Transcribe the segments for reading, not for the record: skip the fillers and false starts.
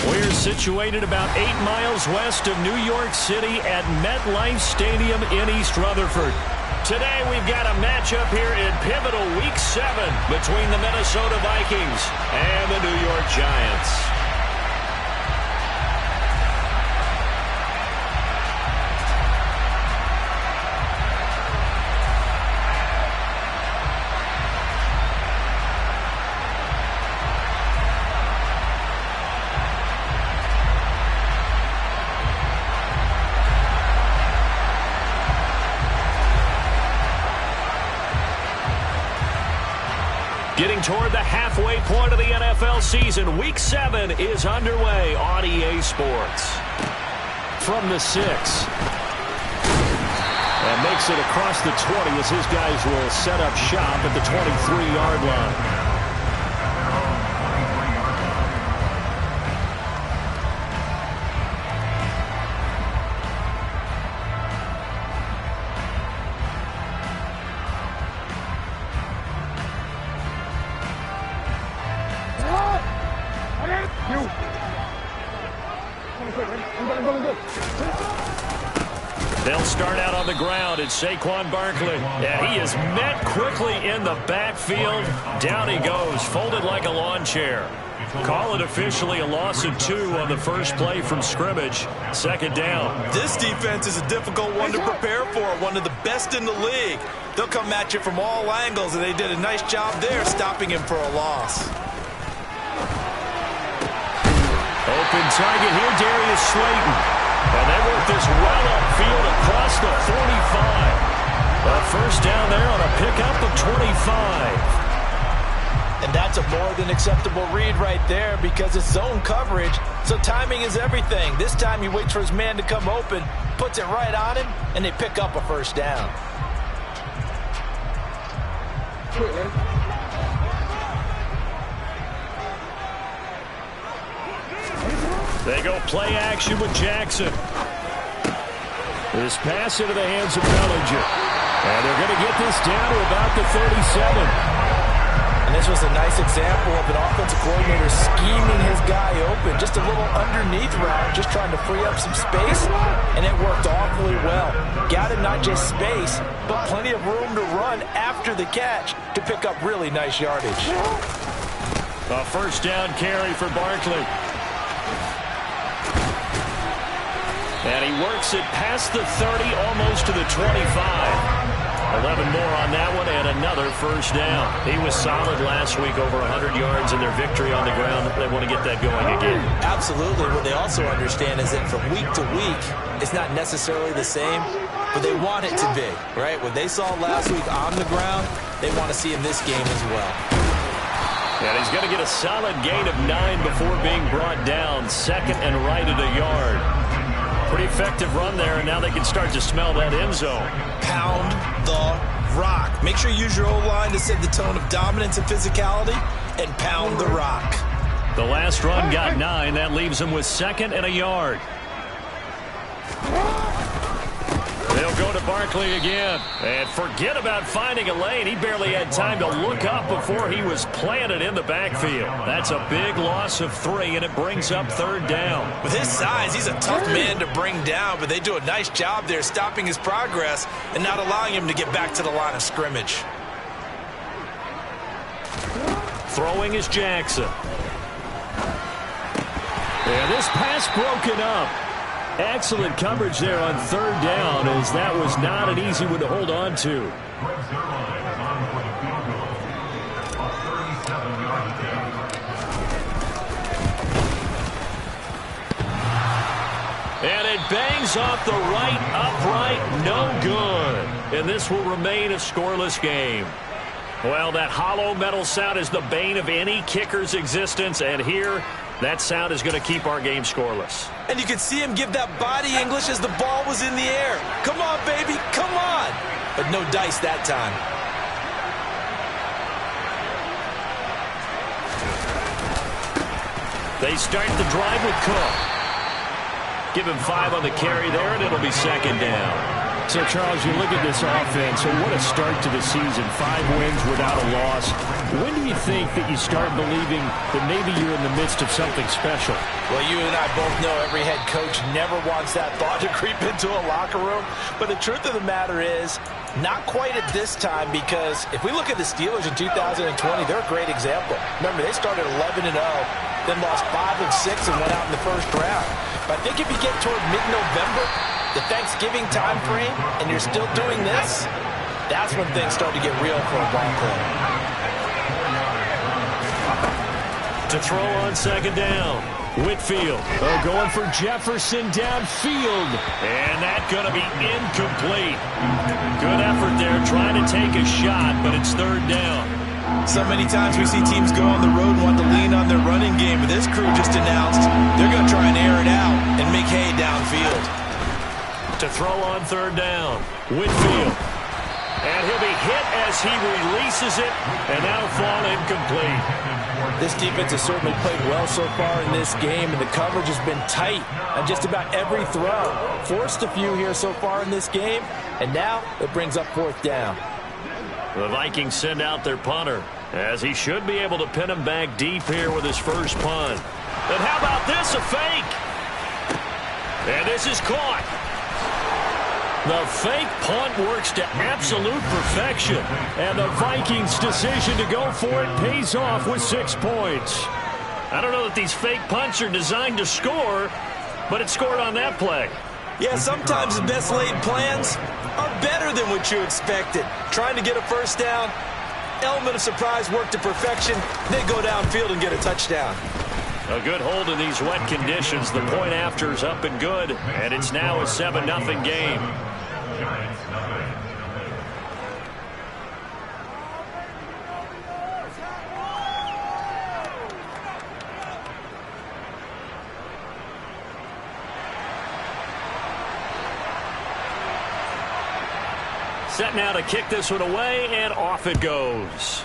We're situated about 8 miles west of New York City at MetLife Stadium in East Rutherford. Today we've got a matchup here in pivotal Week 7 between the Minnesota Vikings and the New York Giants. Getting toward the halfway point of the NFL season, Week 7 is underway on EA Sports. From the 6. And makes it across the 20 as his guys will set up shop at the 23-yard line. They'll start out on the ground. It's Saquon Barkley. Yeah, he is met quickly in the backfield. Down he goes, folded like a lawn chair. Call it officially a loss of 2 on the first play from scrimmage. Second down. This defense is a difficult one to prepare for, one of the best in the league. They'll come at you from all angles, and they did a nice job there stopping him for a loss. Open target here, Darius Slayton. And they work this well upfield across the 45. A first down there on a pickup of 25. And that's a more than acceptable read right there because it's zone coverage, so timing is everything. This time he waits for his man to come open, puts it right on him, and they pick up a first down. They go play action with Jackson. This pass into the hands of Bellinger. And they're going to get this down to about the 37. And this was a nice example of an offensive coordinator scheming his guy open. Just a little underneath route, just trying to free up some space. And it worked awfully well. Got him not just space, but plenty of room to run after the catch to pick up really nice yardage. A first down carry for Barkley. And he works it past the 30, almost to the 25. 11 more on that one, and another first down. He was solid last week, over 100 yards in their victory on the ground. They want to get that going again. Absolutely. What they also understand is that from week to week, it's not necessarily the same, but they want it to be, right? What they saw last week on the ground, they want to see in this game as well. And he's going to get a solid gain of 9 before being brought down. Second and right at a yard. Pretty effective run there, and now they can start to smell that end zone. Pound the rock. Make sure you use your O-line to set the tone of dominance and physicality, and pound the rock. The last run got 9. That leaves them with second and a yard. They'll go to Barkley again. And forget about finding a lane. He barely had time to look up before he was planted in the backfield. That's a big loss of 3, and it brings up third down. With his size, he's a tough man to bring down, but they do a nice job there stopping his progress and not allowing him to get back to the line of scrimmage. Throwing is Jackson. And this pass broken up. Excellent coverage there on third down, as that was not an easy one to hold on to. And it bangs off the right upright, no good. And this will remain a scoreless game. Well, that hollow metal sound is the bane of any kicker's existence, and here, that sound is going to keep our game scoreless. And you could see him give that body English as the ball was in the air. Come on, baby, come on. But no dice that time. They start the drive with Cook. Give him 5 on the carry there, and it'll be second down. So, Charles, you look at this offense, so what a start to the season. 5 wins without a loss. When do you think that you start believing that maybe you're in the midst of something special? Well, you and I both know every head coach never wants that thought to creep into a locker room. But the truth of the matter is, not quite at this time, because if we look at the Steelers in 2020, they're a great example. Remember, they started 11-0, then lost 5 of 6 and went out in the first round. But I think if you get toward mid-November, the Thanksgiving time frame, and you're still doing this, that's when things start to get real for a ball club. To throw on second down, Whitfield going for Jefferson downfield, and that's going to be incomplete. Good effort there trying to take a shot, but it's third down. So many times we see teams go on the road and want to lean on their running game, but this crew just announced they're going to try and air it out and make hay downfield. To throw on third down, Whitfield. And he'll be hit as he releases it, and that'll fall incomplete. This defense has certainly played well so far in this game, and the coverage has been tight on just about every throw. Forced a few here so far in this game, and now it brings up fourth down. The Vikings send out their punter, as he should be able to pin him back deep here with his first punt. And how about this, a fake? And this is caught. The fake punt works to absolute perfection, and the Vikings' decision to go for it pays off with 6 points. I don't know that these fake punts are designed to score, but it scored on that play. Yeah, sometimes the best laid plans are better than what you expected. Trying to get a first down, element of surprise work to perfection, then go downfield and get a touchdown. A good hold in these wet conditions. The point after is up and good, and it's now a 7-0 game. Set now to kick this one away, and off it goes.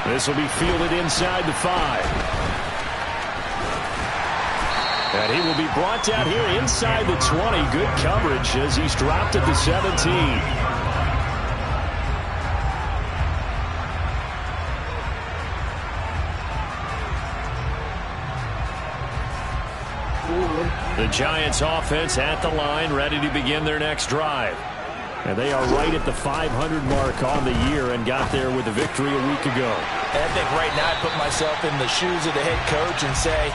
This will be fielded inside the 5. And he will be brought down here inside the 20. Good coverage as he's dropped at the 17. The Giants offense at the line, ready to begin their next drive. And they are right at the 500 mark on the year and got there with a victory a week ago. And I think right now I put myself in the shoes of the head coach and say,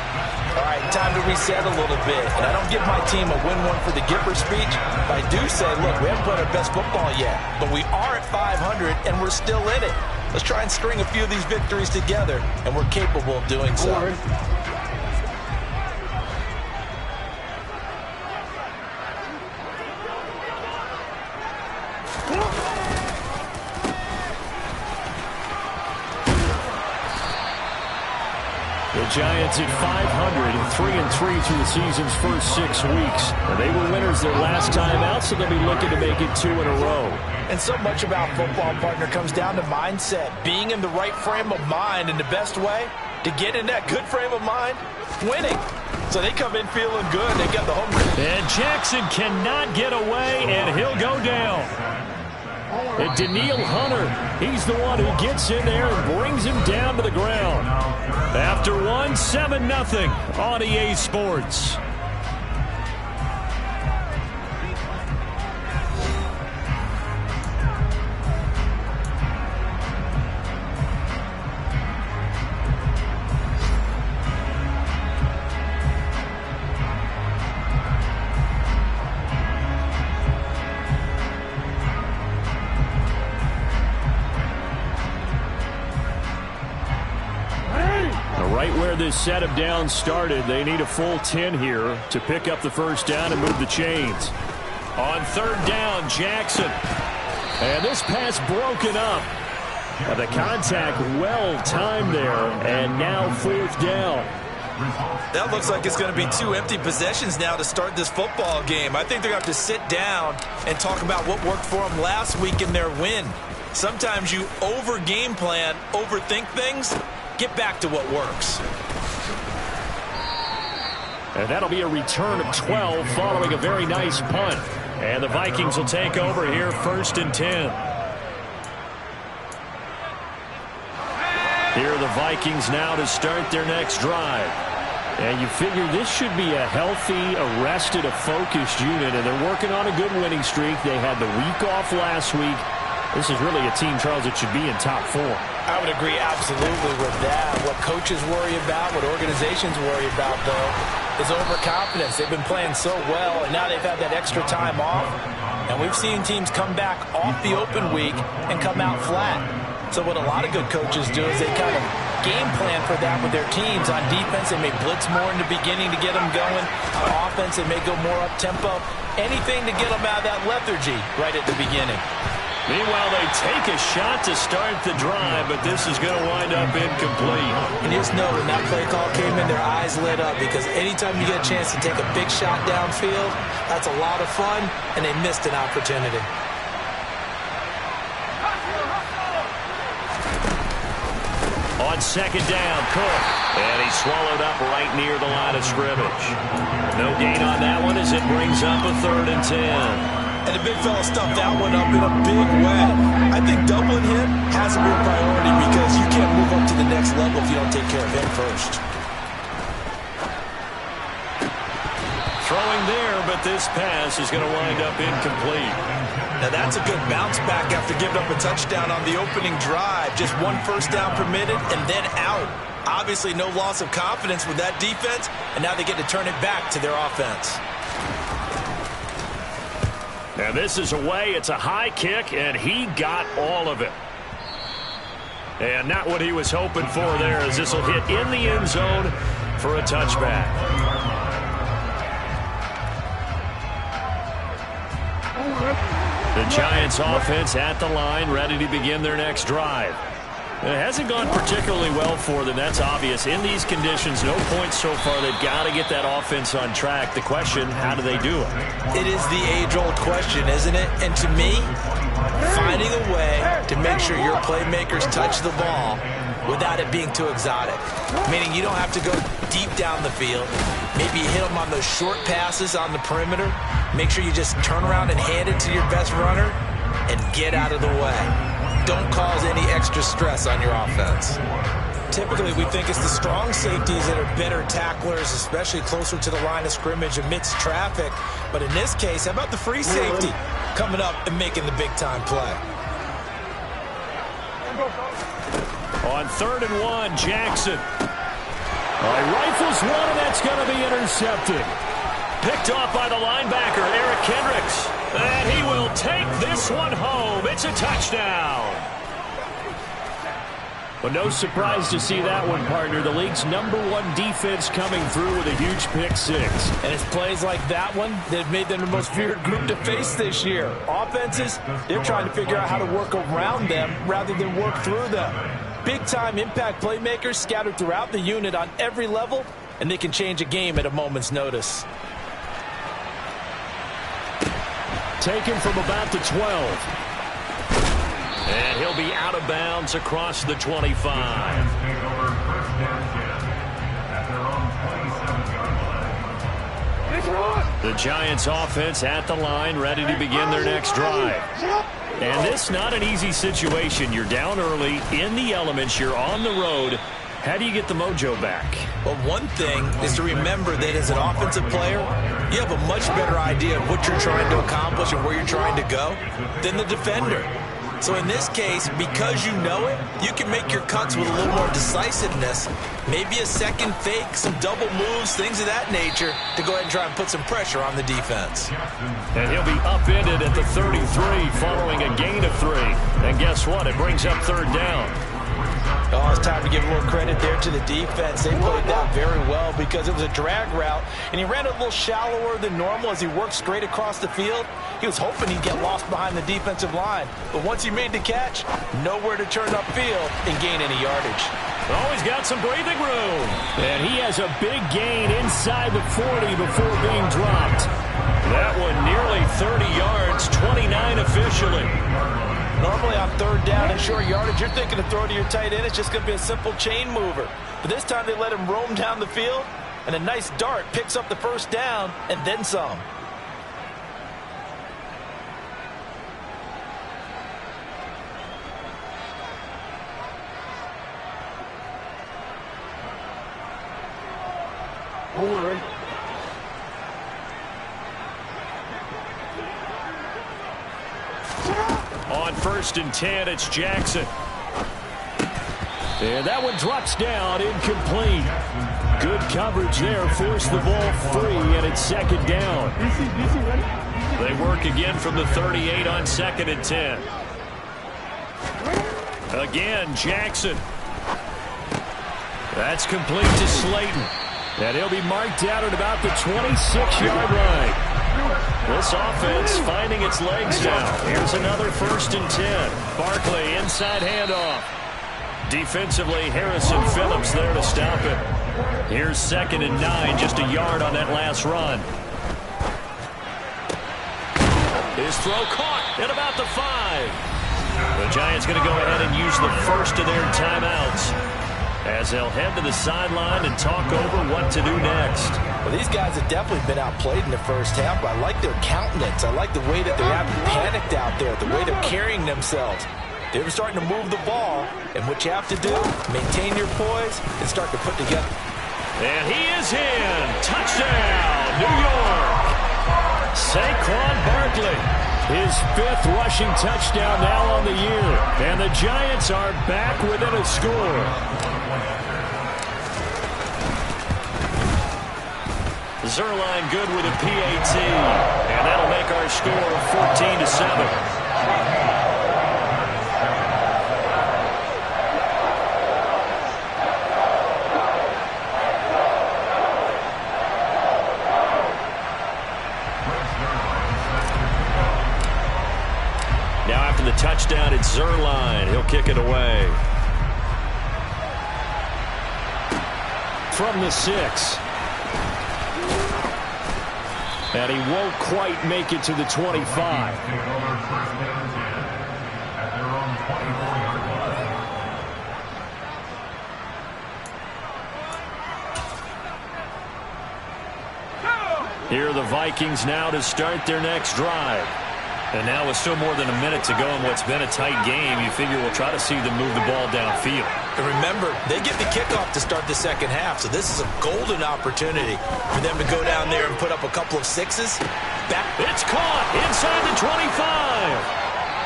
all right, time to reset a little bit. And I don't give my team a win one for the Gipper speech, but I do say, look, we haven't played our best football yet, but we are at 500 and we're still in it. Let's try and string a few of these victories together, and we're capable of doing so. The Giants at 500, 3-3 through the season's first 6 weeks. And they were winners their last time out, so they'll be looking to make it 2 in a row. And so much about football, partner, comes down to mindset. Being in the right frame of mind, and the best way to get in that good frame of mind, winning. So they come in feeling good. They got the home run. And Jackson cannot get away, and he'll go down. And Daniil Hunter, he's the one who gets in there and brings him down to the ground. After one, 7-0 on EA Sports. Right where this set of downs started, they need a full 10 here to pick up the first down and move the chains. On third down, Jackson. And this pass broken up. And the contact well timed there, and now fourth down. That looks like it's going to be 2 empty possessions now to start this football game. I think they're going to have to sit down and talk about what worked for them last week in their win. Sometimes you over-game plan, overthink things. Get back to what works. And that'll be a return of 12 following a very nice punt. And the Vikings will take over here, 1st and 10. Here are the Vikings now to start their next drive. And you figure this should be a healthy, arrested, a focused unit, and they're working on a good winning streak. They had the week off last week. This is really a team, Charles, that should be in top 4. I would agree absolutely with that. What coaches worry about, what organizations worry about, though, is overconfidence. They've been playing so well, and now they've had that extra time off. And we've seen teams come back off the open week and come out flat. So what a lot of good coaches do is they kind of game plan for that with their teams. On defense, they may blitz more in the beginning to get them going. On offense, they may go more up-tempo. Anything to get them out of that lethargy right at the beginning. Meanwhile, they take a shot to start the drive, but this is going to wind up incomplete. And you just know when that play call came in, their eyes lit up, because anytime you get a chance to take a big shot downfield, that's a lot of fun, and they missed an opportunity. On 2nd down, Cook. And he's swallowed up right near the line of scrimmage. No gain on that one as it brings up a 3rd and 10. And the big fella stuffed that one up in a big way. I think doubling him has to be a priority because you can't move up to the next level if you don't take care of him first. Throwing there, but this pass is going to wind up incomplete. Now that's a good bounce back after giving up a touchdown on the opening drive. Just 1 first down permitted and then out. Obviously no loss of confidence with that defense, and now they get to turn it back to their offense. Now this is away. It's a high kick, and he got all of it. And not what he was hoping for there, as this will hit in the end zone for a touchback. The Giants offense at the line, ready to begin their next drive. It hasn't gone particularly well for them. That's obvious. In these conditions, no points so far. They've got to get that offense on track. The question, how do they do it? It is the age-old question, isn't it? And to me, finding a way to make sure your playmakers touch the ball without it being too exotic. Meaning you don't have to go deep down the field. Maybe you hit them on those short passes on the perimeter. Make sure you just turn around and hand it to your best runner and get out of the way. Don't cause any extra stress on your offense. Typically, we think it's the strong safeties that are better tacklers, especially closer to the line of scrimmage amidst traffic. But in this case, how about the free safety coming up and making the big-time play? On 3rd and 1, Jackson. Rifles one, and that's going to be intercepted. Picked off by the linebacker, Eric Kendricks. And he will take this one home. It's a touchdown. But no surprise to see that one, partner. The league's #1 defense coming through with a huge pick 6. And it's plays like that one that have made them the most feared group to face this year. Offenses, they're trying to figure out how to work around them rather than work through them. Big-time impact playmakers scattered throughout the unit on every level, and they can change a game at a moment's notice. Taken from about the 12. And he'll be out of bounds across the 25. The Giants offense at the line, ready to begin their next drive. And this not an easy situation. You're down early, in the elements, you're on the road. How do you get the mojo back? Well, one thing is to remember that as an offensive player, you have a much better idea of what you're trying to accomplish and where you're trying to go than the defender. So in this case, because you know it, you can make your cuts with a little more decisiveness. Maybe a second fake, some double moves, things of that nature to go ahead and try and put some pressure on the defense. And he'll be upended at the 33 following a gain of 3. And guess what? It brings up 3rd down. Oh, it's time to give a little credit there to the defense. They played that very well because it was a drag route, and he ran a little shallower than normal as he worked straight across the field. He was hoping he'd get lost behind the defensive line, but once he made the catch, nowhere to turn upfield and gain any yardage. Oh, he's got some breathing room. And he has a big gain inside the 40 before being dropped. That one nearly 30 yards, 29 officially. Normally on 3rd down and short yardage, you're thinking to throw to your tight end. It's just going to be a simple chain mover. But this time they let him roam down the field, And a nice dart picks up the first down and then some. On 1st and 10, it's Jackson. And that one drops down, incomplete. Good coverage there, forced the ball free, and it's 2nd down. They work again from the 38 on 2nd and 10. Again, Jackson. That's complete to Slayton. And he'll be marked out at about the 26-yard line. This offense finding its legs now. Here's another 1st and 10. Barkley, inside handoff. Defensively, Harrison Phillips there to stop it. Here's 2nd and 9, just a yard on that last run. His throw caught at about the 5. The Giants going to go ahead and use the first of their timeouts as they'll head to the sideline and talk over what to do next. Well, these guys have definitely been outplayed in the first half, but I like their countenance. I like the way that they're having panicked out there, the way they're carrying themselves. They're starting to move the ball, and what you have to do, maintain your poise and start to put together. And he is in. Touchdown, New York. Saquon Barkley, his 5th rushing touchdown now on the year. And the Giants are back within a score. Zerline good with a PAT. And that'll make our score 14-7. The touchdown, it's Zerline. He'll kick it away. From the 6. And he won't quite make it to the 25. Here are the Vikings now to start their next drive. And now with still more than a minute to go in what's been a tight game, you figure we'll try to see them move the ball downfield. And remember, they get the kickoff to start the second half, so this is a golden opportunity for them to go down there and put up a couple of 6s. It's caught inside the 25.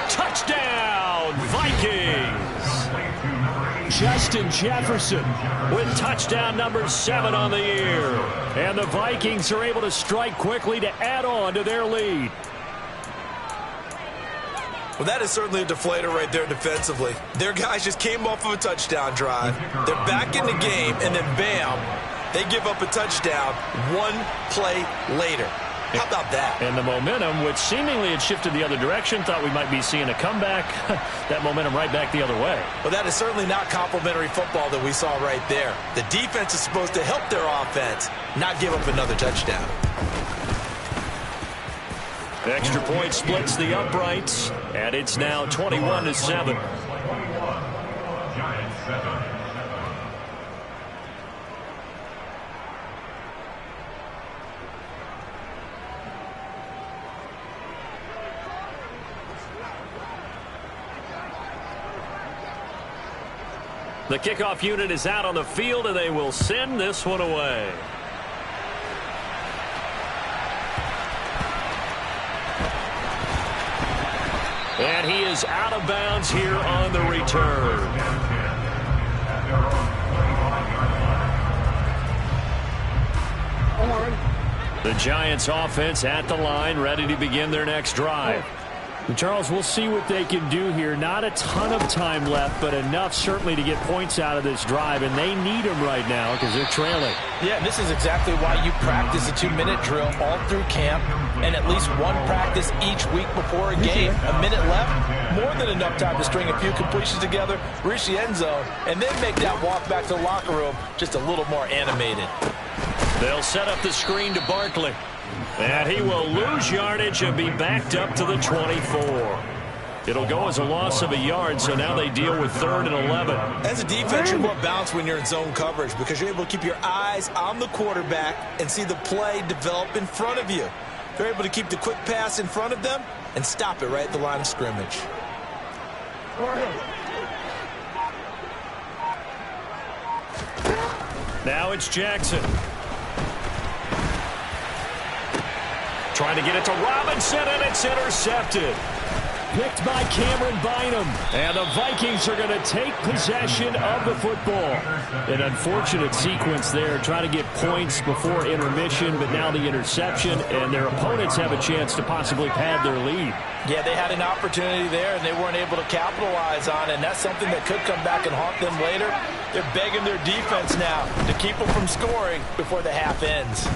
Touchdown, Vikings. Justin Jefferson with touchdown number 7 on the year. And the Vikings are able to strike quickly to add on to their lead. Well, that is certainly a deflator right there defensively. Their guys just came off of a touchdown drive. They're back in the game, and then bam, they give up a touchdown 1 play later. How about that? And the momentum, which seemingly had shifted the other direction, thought we might be seeing a comeback. That momentum right back the other way. Well, that is certainly not complimentary football that we saw right there. The defense is supposed to help their offense, not give up another touchdown. Extra point splits the uprights, and it's now 21-7. The kickoff unit is out on the field, and they will send this one away. And he is out of bounds here on the return. The Giants offense at the line, ready to begin their next drive. Charles, we'll see what they can do here. Not a ton of time left, but enough certainly to get points out of this drive, and they need them right now because they're trailing. Yeah, and this is exactly why you practice a 2-minute drill all through camp and at least one practice each week before a game. A minute left, more than enough time to string a few completions together, reach the end zone, and then make that walk back to the locker room just a little more animated. They'll set up the screen to Barkley. And he will lose yardage and be backed up to the 24. It'll go as a loss of a yard, so now they deal with 3rd and 11. As a defense, you're more balanced when you're in zone coverage because you're able to keep your eyes on the quarterback and see the play develop in front of you. They're able to keep the quick pass in front of them and stop it right at the line of scrimmage. Now it's Jackson. Trying to get it to Robinson, and it's intercepted. Picked by Cameron Bynum. And the Vikings are going to take possession of the football. An unfortunate sequence there, trying to get points before intermission, but now the interception, and their opponents have a chance to possibly pad their lead. Yeah, they had an opportunity there, and they weren't able to capitalize on it, and that's something that could come back and haunt them later. They're begging their defense now to keep them from scoring before the half ends.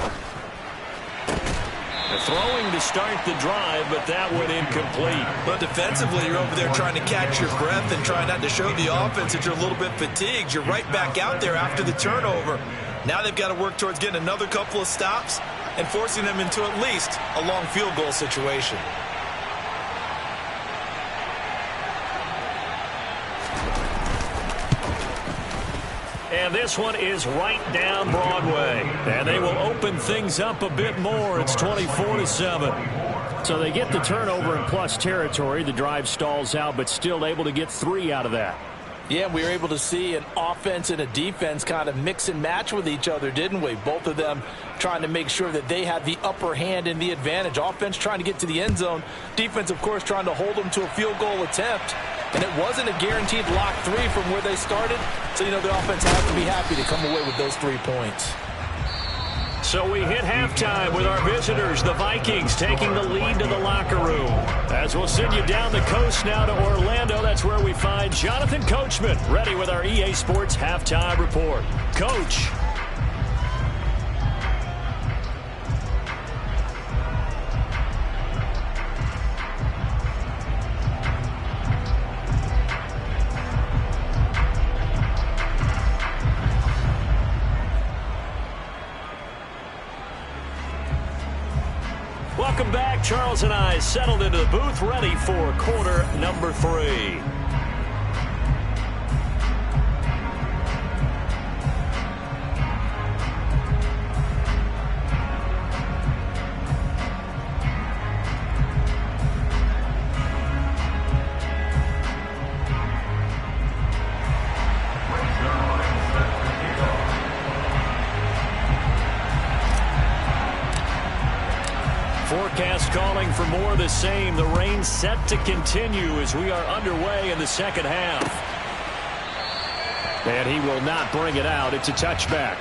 Throwing to start the drive, but that went incomplete. But defensively, you're over there trying to catch your breath and trying not to show the offense that you're a little bit fatigued. You're right back out there after the turnover. Now they've got to work towards getting another couple of stops and forcing them into at least a long field goal situation. And this one is right down Broadway. And they will open things up a bit more. It's 24-7. So they get the turnover in plus territory. The drive stalls out, but still able to get 3 out of that. Yeah, we were able to see an offense and a defense kind of mix and match with each other, didn't we? Both of them trying to make sure that they had the upper hand and the advantage. Offense trying to get to the end zone. Defense, of course, trying to hold them to a field goal attempt. And it wasn't a guaranteed lock 3 from where they started. So, you know, the offense has to be happy to come away with those 3 points. So we hit halftime with our visitors, the Vikings, taking the lead to the locker room. As we'll send you down the coast now to Orlando, that's where we find Jonathan Coachman, ready with our EA Sports Halftime Report. Coach. Welcome back. Charles and I settled into the booth, ready for quarter number 3. Forecast calling for more of the same. The rain set to continue as we are underway in the second half. And he will not bring it out. It's a touchback.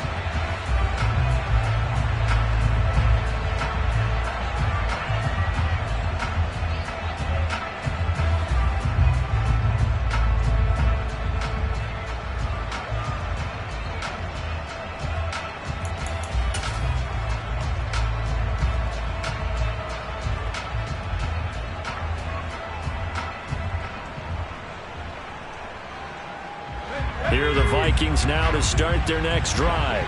Here are the Vikings now to start their next drive.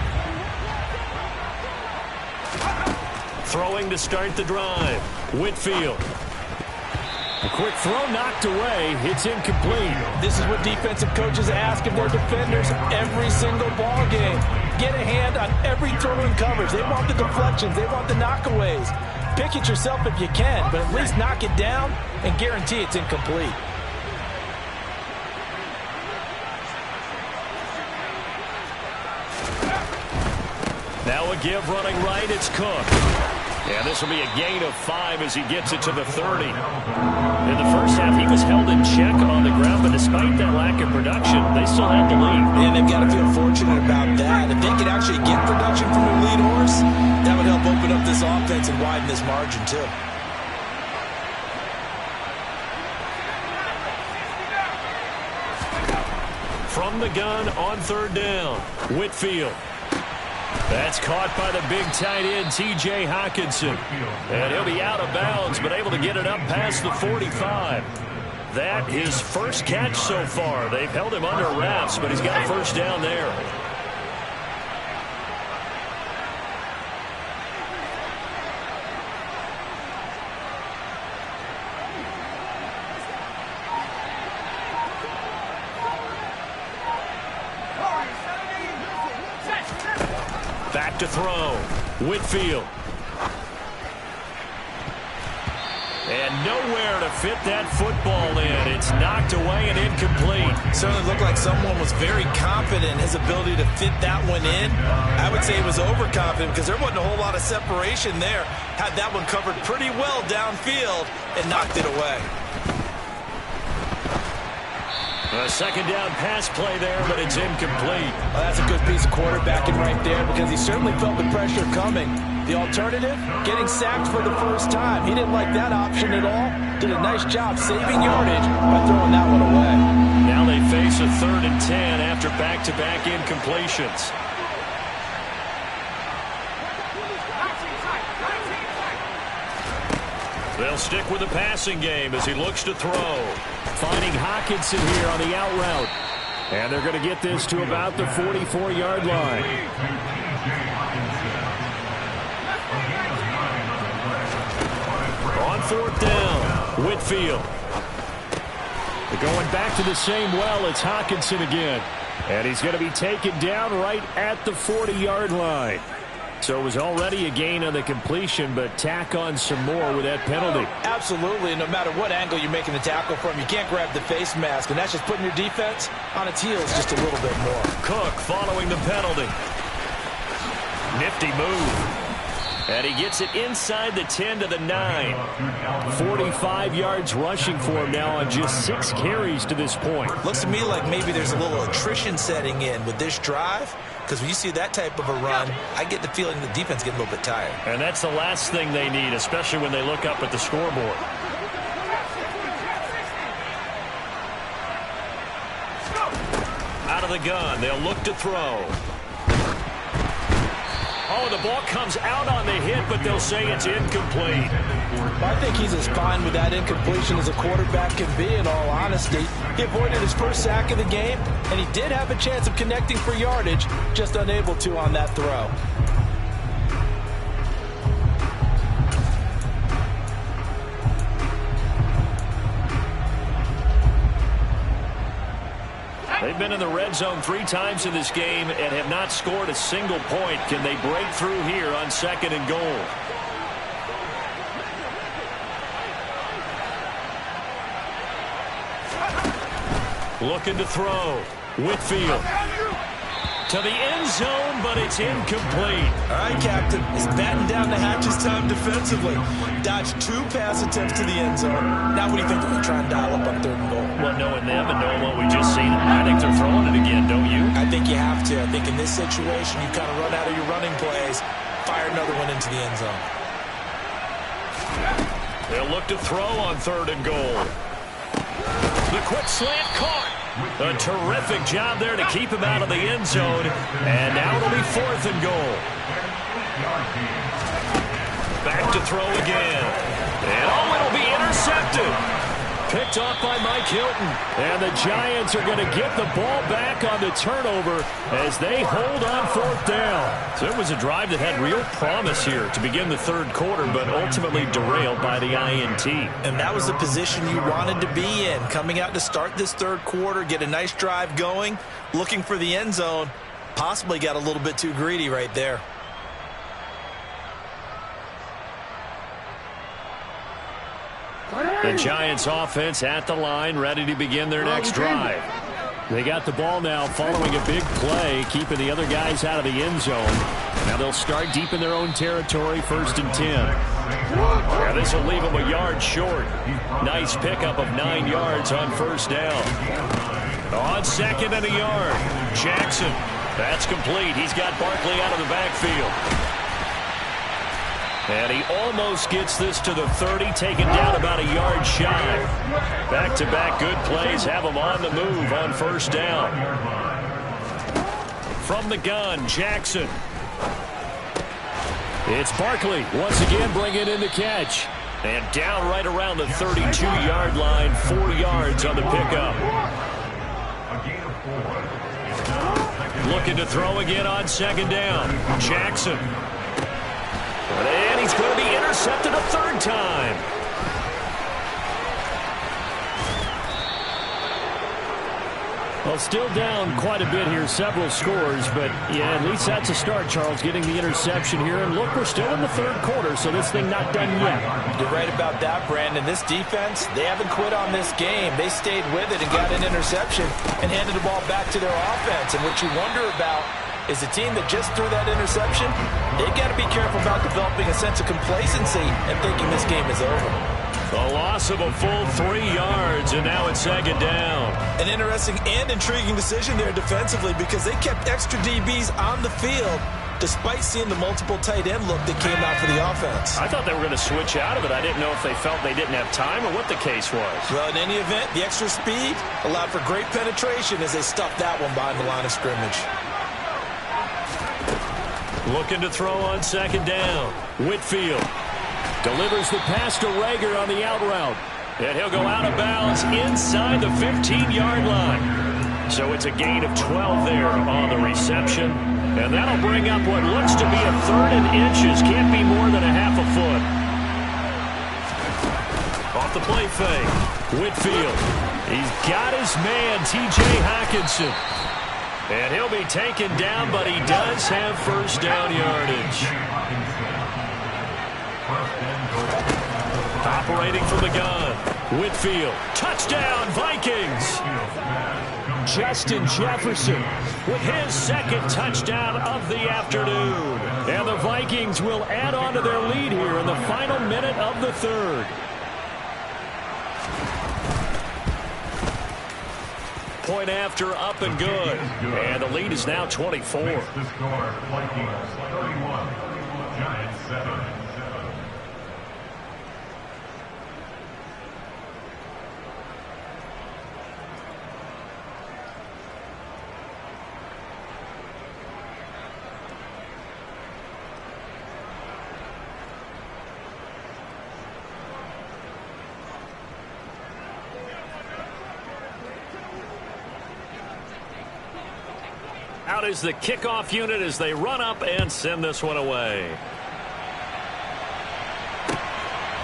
Throwing to start the drive. Whitfield. A quick throw knocked away. It's incomplete. This is what defensive coaches ask of their defenders every single ball game. Get a hand on every throw in coverage. They want the deflections. They want the knockaways. Pick it yourself if you can, but at least knock it down and guarantee it's incomplete. Now a give running right, it's Cook. And this will be a gain of 5 as he gets it to the 30. In the first half, he was held in check on the ground, but despite that lack of production, they still had the lead. And they've got to feel fortunate about that. If they could actually get production from their lead horse, that would help open up this offense and widen this margin too. From the gun on 3rd down, Whitfield. That's caught by the big tight end, T.J. Hockenson. And he'll be out of bounds, but able to get it up past the 45. That his first catch so far. They've held him under wraps, but he's got a first down there. Back to throw. Whitfield. And nowhere to fit that football in. It's knocked away and incomplete. Certainly looked like someone was very confident in his ability to fit that one in. I would say he was overconfident because there wasn't a whole lot of separation there. Had that one covered pretty well downfield and knocked it away. A second down pass play there, but it's incomplete. Well, that's a good piece of quarterbacking right there because he certainly felt the pressure coming. The alternative, getting sacked for the first time. He didn't like that option at all. Did a nice job saving yardage by throwing that one away. Now they face a 3rd and 10 after back-to-back incompletions. They'll stick with the passing game as he looks to throw. Finding Hockenson here on the out route. And they're going to get this to about the 44-yard line. On 4th down, Whitfield. They're going back to the same well. It's Hockenson again. And he's going to be taken down right at the 40-yard line. So it was already a gain on the completion, but tack on some more with that penalty. Absolutely, and no matter what angle you're making the tackle from, you can't grab the face mask, and that's just putting your defense on its heels just a little bit more. Cook following the penalty. Nifty move. And he gets it inside the 10 to the 9. 45 yards rushing for him now on just 6 carries to this point. Looks to me like maybe there's a little attrition setting in with this drive. Because when you see that type of a run, I get the feeling the defense getting a little bit tired. And that's the last thing they need, especially when they look up at the scoreboard. Out of the gun, they'll look to throw. Oh, the ball comes out on the hit, but they'll say it's incomplete. I think he's as fine with that incompletion as a quarterback can be, in all honesty. He avoided his first sack of the game, and he did have a chance of connecting for yardage, just unable to on that throw. They've been in the red zone 3 times in this game and have not scored a single point. Can they break through here on 2nd and goal? Looking to throw. Whitfield. To the end zone, but it's incomplete. All right, Captain. It's batten down the hatches time defensively. Dodged 2 pass attempts to the end zone. Now what do you think they're going to try and dial up on 3rd and goal? Well, knowing them and knowing what we just seen, I think they're throwing it again, don't you? I think you have to. I think in this situation, you kind of run out of your running plays, fire another one into the end zone. They'll look to throw on 3rd and goal. The quick slant caught. A terrific job there to keep him out of the end zone. And now it'll be 4th and goal. Back to throw again. And oh, it'll be intercepted. Picked off by Mike Hilton. And the Giants are going to get the ball back on the turnover as they hold on 4th down. So it was a drive that had real promise here to begin the 3rd quarter, but ultimately derailed by the INT. And that was the position you wanted to be in. Coming out to start this 3rd quarter, get a nice drive going, looking for the end zone. Possibly got a little bit too greedy right there. The Giants offense at the line, ready to begin their next drive. They got the ball now following a big play, keeping the other guys out of the end zone. Now they'll start deep in their own territory, 1st and 10. Now this will leave them a yard short. Nice pickup of 9 yards on 1st down. On 2nd and a yard, Jackson. That's complete. He's got Barkley out of the backfield. And he almost gets this to the 30, taken down about a yard shy. Back-to-back good plays have him on the move on 1st down. From the gun, Jackson. It's Barkley once again bringing in the catch. And down right around the 32-yard line, 4 yards on the pickup. Looking to throw again on 2nd down. Jackson. And he's going to be intercepted a 3rd time. Well, still down quite a bit here, several scores, but yeah, at least that's a start, Charles, getting the interception here. And look, we're still in the third quarter, so this thing not done yet. You're right about that, Brandon. This defense, they haven't quit on this game. They stayed with it and got an interception and handed the ball back to their offense. And what you wonder about is a team that just threw that interception, they've got to be careful about developing a sense of complacency and thinking this game is over. A loss of a full 3 yards, and now it's second down. An interesting and intriguing decision there defensively because they kept extra DBs on the field despite seeing the multiple tight end look that came out for the offense. I thought they were going to switch out of it. I didn't know if they felt they didn't have time or what the case was. Well, in any event, the extra speed allowed for great penetration as they stuffed that one behind the line of scrimmage. Looking to throw on second down. Whitfield delivers the pass to Rager on the out route. And he'll go out of bounds inside the 15-yard line. So it's a gain of 12 there on the reception. And that'll bring up what looks to be a third and inches. Can't be more than a half a foot. Off the play fake. Whitfield. He's got his man, T.J. Hockenson. And he'll be taken down, but he does have first down yardage. Operating from the gun. Whitfield. Touchdown, Vikings. Justin Jefferson with his second touchdown of the afternoon. And the Vikings will add on to their lead here in the final minute of the third. Point after, up and good. And the lead is now 24. The score, Vikings 31, Giants 7. Out is the kickoff unit as they run up and send this one away.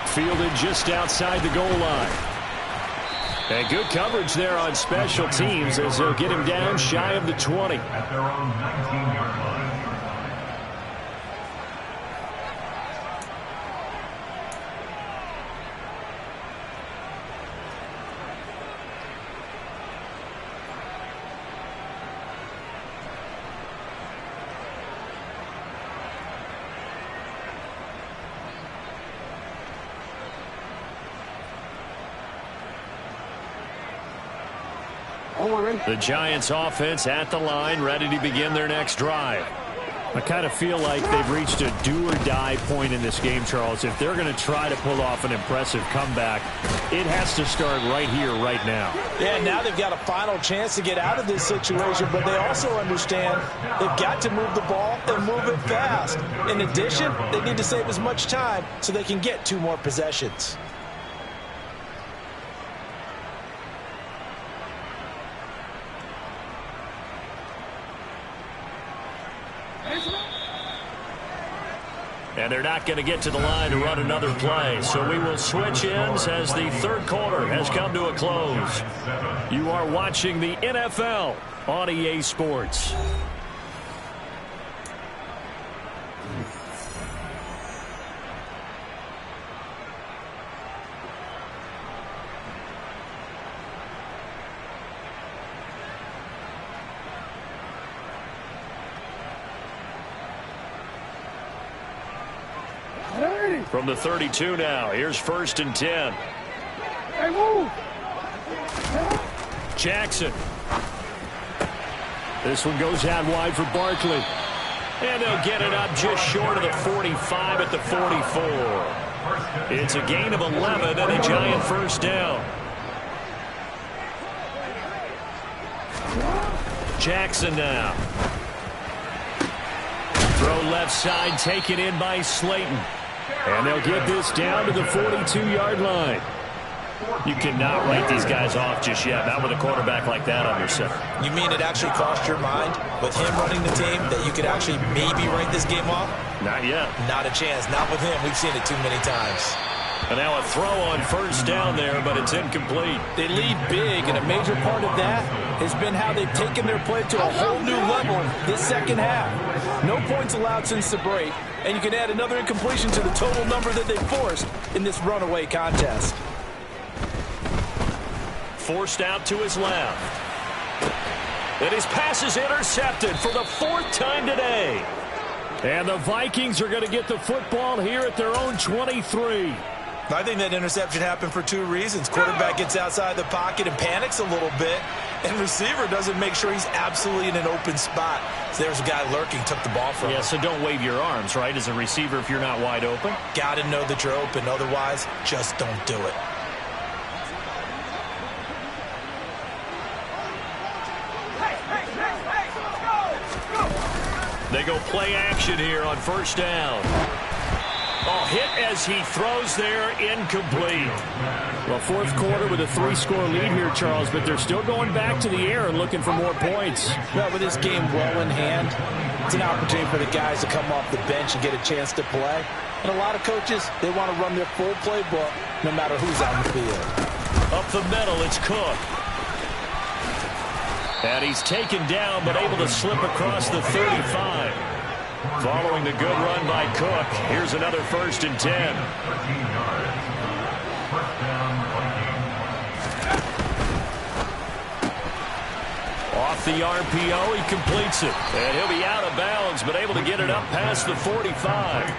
Fielded just outside the goal line. And good coverage there on special teams as they'll get him down shy of the 20. At their own 19-yard line. The Giants offense at the line, ready to begin their next drive. I kind of feel like they've reached a do-or-die point in this game, Charles. If they're going to try to pull off an impressive comeback, it has to start right here, right now. Yeah, now they've got a final chance to get out of this situation, but they also understand they've got to move the ball and move it fast. In addition, they need to save as much time so they can get 2 more possessions. And they're not going to get to the line to run another play. So we will switch ends as the third quarter has come to a close. You are watching the NFL on EA Sports. From the 32 now, here's 1st and 10. Hey, move. Jackson. This one goes out wide for Barkley. And they'll get it up just short of the 45 at the 44. It's a gain of 11 and a Giant first down. Jackson now. Throw left side taken in by Slayton. And they'll get this down to the 42-yard line. You cannot write these guys off just yet, not with a quarterback like that under center. You mean it actually crossed your mind with him running the team that you could actually maybe write this game off? Not yet. Not a chance. Not with him. We've seen it too many times. And now a throw on first down there, but it's incomplete. They lead big, and a major part of that has been how they've taken their play to a whole new level this second half. No points allowed since the break, and you can add another incompletion to the total number that they forced in this runaway contest. Forced out to his left. And his pass is intercepted for the 4th time today. And the Vikings are going to get the football here at their own 23. I think that interception happened for 2 reasons. Quarterback gets outside the pocket and panics a little bit, and receiver doesn't make sure he's absolutely in an open spot. So there's a guy lurking, took the ball from him. Yeah, so don't wave your arms, right, as a receiver if you're not wide open. Got to know that you're open. Otherwise, just don't do it. They go play action here on first down. Oh, hit as he throws there, incomplete. Well, 4th quarter with a 3-score lead here, Charles, but they're still going back to the air and looking for more points. Well, with this game well in hand, it's an opportunity for the guys to come off the bench and get a chance to play. And a lot of coaches, they want to run their full playbook no matter who's on the field. Up the middle, it's Cook. And he's taken down, but able to slip across the 35. Following the good run by Cook, here's another 1st and 10. Off the RPO, he completes it. And he'll be out of bounds, but able to get it up past the 45.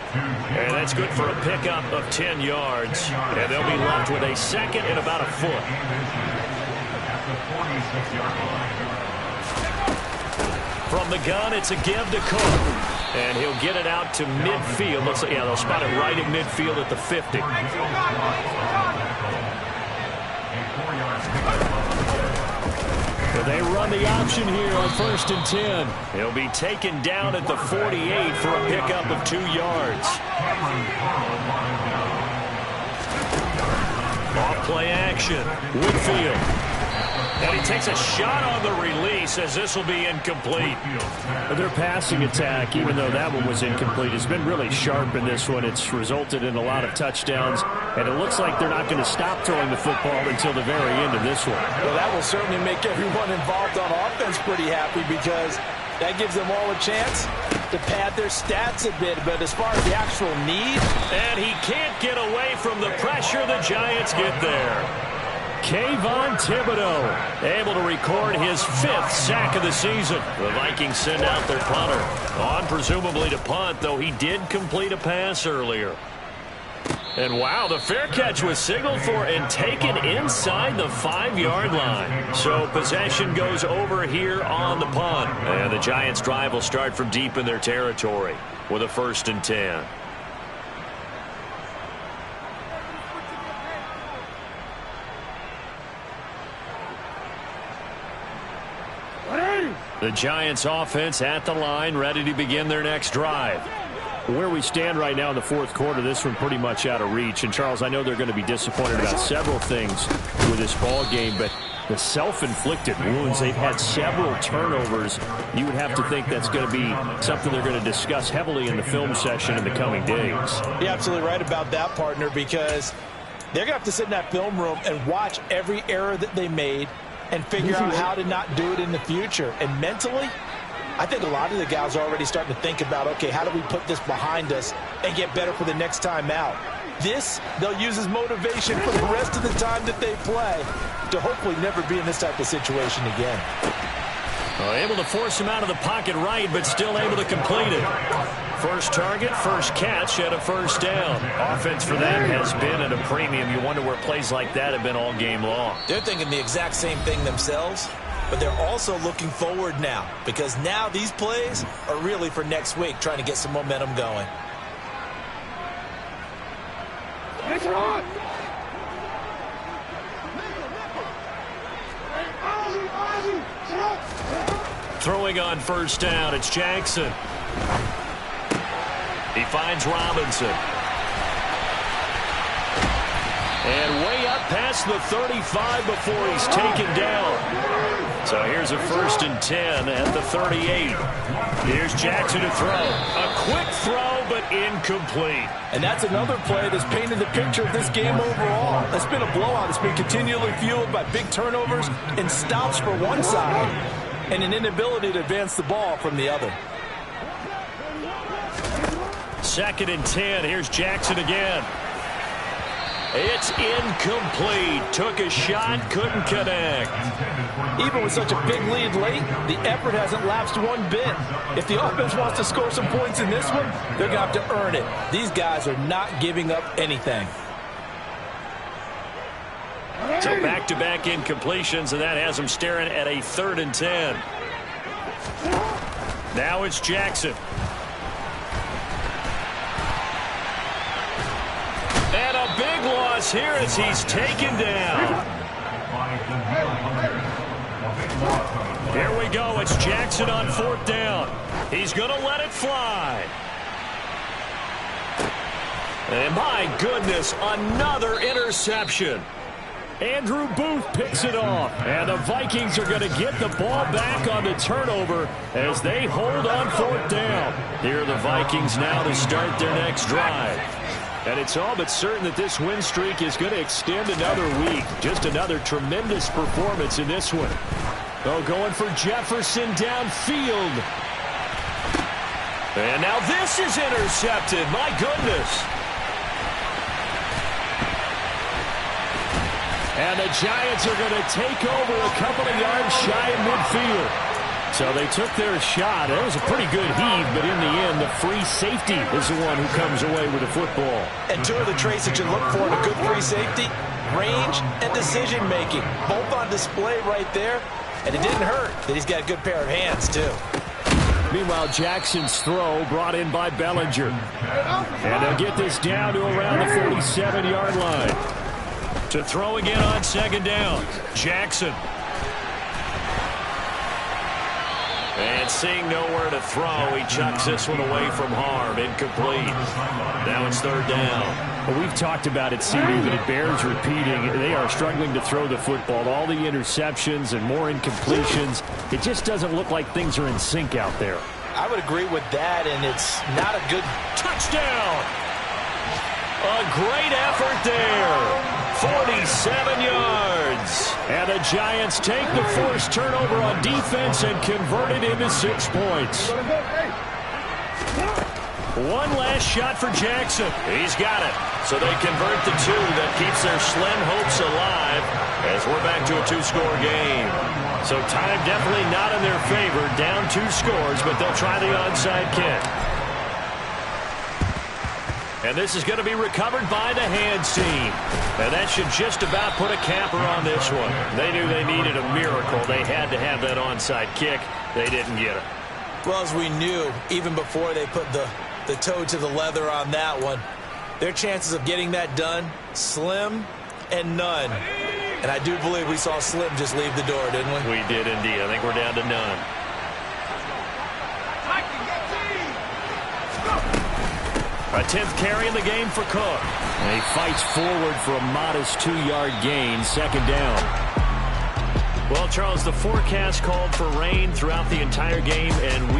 And that's good for a pickup of 10 yards. And they'll be left with a 2nd and about a foot. From the gun, it's a give to Cook. And he'll get it out to midfield. Looks like, yeah, they'll spot it right at midfield at the 50. So they run the option here on 1st and 10. He'll be taken down at the 48 for a pickup of 2 yards. Off play action. Woodfield. And he takes a shot on the release as this will be incomplete. Their passing attack, even though that one was incomplete, has been really sharp in this one. It's resulted in a lot of touchdowns, and it looks like they're not going to stop throwing the football until the very end of this one. Well, that will certainly make everyone involved on offense pretty happy because that gives them all a chance to pad their stats a bit. But as far as the actual need, and he can't get away from the pressure, the Giants get there. Kayvon Thibodeau able to record his 5th sack of the season. The Vikings send out their punter. On presumably to punt, though he did complete a pass earlier. And wow, the fair catch was signaled for and taken inside the 5-yard line. So possession goes over here on the punt. And the Giants' drive will start from deep in their territory with a 1st and 10. The Giants offense at the line, ready to begin their next drive. Where we stand right now in the 4th quarter, this one pretty much out of reach. And, Charles, I know they're going to be disappointed about several things with this ball game, but the self-inflicted wounds, they've had several turnovers. You would have to think that's going to be something they're going to discuss heavily in the film session in the coming days. You're absolutely right about that, partner, because they're going to have to sit in that film room and watch every error that they made and figure out how to not do it in the future. And mentally, I think a lot of the guys are already starting to think about, okay, how do we put this behind us and get better for the next time out? This, they'll use as motivation for the rest of the time that they play to hopefully never be in this type of situation again. Well, able to force him out of the pocket right, but still able to complete it. First target, first catch at a 1st down. Offense for them has been at a premium. You wonder where plays like that have been all game long. They're thinking the exact same thing themselves, but they're also looking forward now because now these plays are really for next week, trying to get some momentum going. Throwing on 1st down, it's Jackson. He finds Robinson. And way up past the 35 before he's taken down. So here Here's a 1st and 10 at the 38. Here's Jackson to throw. A quick throw, but incomplete. And that's another play that's painted the picture of this game overall. It's been a blowout. It's been continually fueled by big turnovers and stops for one side and an inability to advance the ball from the other. 2nd and 10. Here's Jackson again. It's incomplete. Took a shot, couldn't connect. Even with such a big lead late, the effort hasn't lapsed one bit. If the offense wants to score some points in this one, they're going to have to earn it. These guys are not giving up anything. So back-to-back incompletions, and that has them staring at a 3rd and 10. Now it's Jackson. And a big loss here as he's taken down. Here we go. It's Jackson on 4th down. He's going to let it fly. And my goodness, another interception. Andrew Booth picks it off. And the Vikings are going to get the ball back on the turnover as they hold on 4th down. Here are the Vikings now to start their next drive. And it's all but certain that this win streak is going to extend another week. Just another tremendous performance in this one. Oh, going for Jefferson downfield. And now this is intercepted. My goodness. And the Giants are going to take over a couple of yards shy of midfield. So they took their shot. It was a pretty good heave, but in the end, the free safety is the one who comes away with the football. And two of the traits that you look for in a good free safety, range and decision-making. Both on display right there. And it didn't hurt that he's got a good pair of hands, too. Meanwhile, Jackson's throw brought in by Bellinger. And they'll get this down to around the 47-yard line. To throw again on 2nd down. Jackson. And seeing nowhere to throw, he chucks this one away from harm. Incomplete. Now it's 3rd down. Well, we've talked about it, CD, but it bears repeating. They are struggling to throw the football. All the interceptions and more incompletions. It just doesn't look like things are in sync out there. I would agree with that, and it's not a good touchdown. A great effort there. 47 yards. And the Giants take the forced turnover on defense and convert it into 6 points. One last shot for Jackson. He's got it. So they convert the 2 that keeps their slim hopes alive as we're back to a 2-score game. So time definitely not in their favor. Down 2 scores, but they'll try the onside kick. And this is going to be recovered by the hands team. And that should just about put a capper on this one. They knew they needed a miracle. They had to have that onside kick. They didn't get it. Well, as we knew, even before they put the toe to the leather on that one, their chances of getting that done, slim and none. And I do believe we saw Slim just leave the door, didn't we? We did indeed. I think we're down to none. A 10th carry in the game for Cook. And he fights forward for a modest 2-yard gain, 2nd down. Well, Charles, the forecast called for rain throughout the entire game, and we